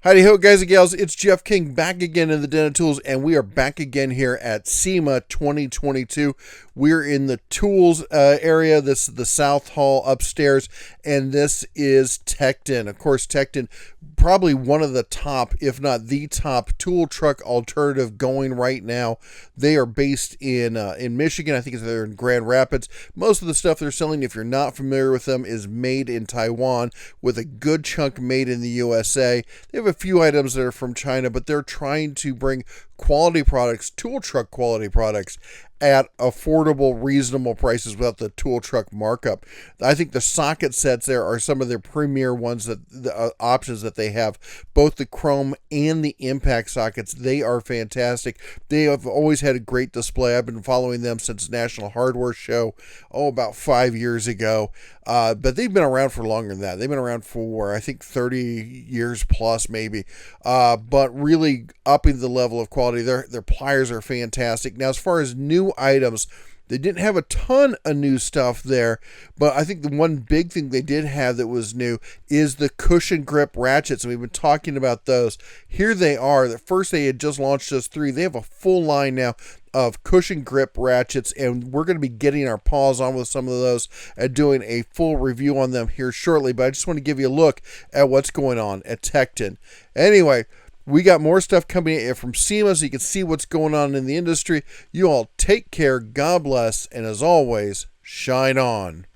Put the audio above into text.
Howdy ho, guys and gals. It's Jeff King back again in the Den of Tools, and we are back again here at SEMA 2022. We're in the tools area. This is the South Hall upstairs, and this is Tekton. Of course, Tekton, probably one of the top, if not the top, tool truck alternative going right now. They are based in Michigan. I think they're in Grand Rapids. Most of the stuff they're selling, if you're not familiar with them, is made in Taiwan, with a good chunk made in the USA. They have a few items that are from China, but they're trying to bring quality products, tool truck quality products, at affordable, reasonable prices without the tool truck markup. I think the socket sets there are some of their premier ones, that the options that they have. Both the chrome and the impact sockets, they are fantastic. They have always had a great display. I've been following them since National Hardware Show, about 5 years ago. But they've been around for longer than that. They've been around for, I think, 30 years plus, maybe. But really upping the level of quality. Their pliers are fantastic. Now, as far as new items, they didn't have a ton of new stuff there, but I think the one big thing they did have that was new is the cushion grip ratchets, and we've been talking about those. Here they are. At first, they had just launched just 3. They have a full line now of cushion grip ratchets, and we're going to be getting our paws on with some of those and doing a full review on them here shortly, but I just want to give you a look at what's going on at Tekton. Anyway, we got more stuff coming at you from SEMA, so you can see what's going on in the industry. You all take care, God bless, and as always, shine on.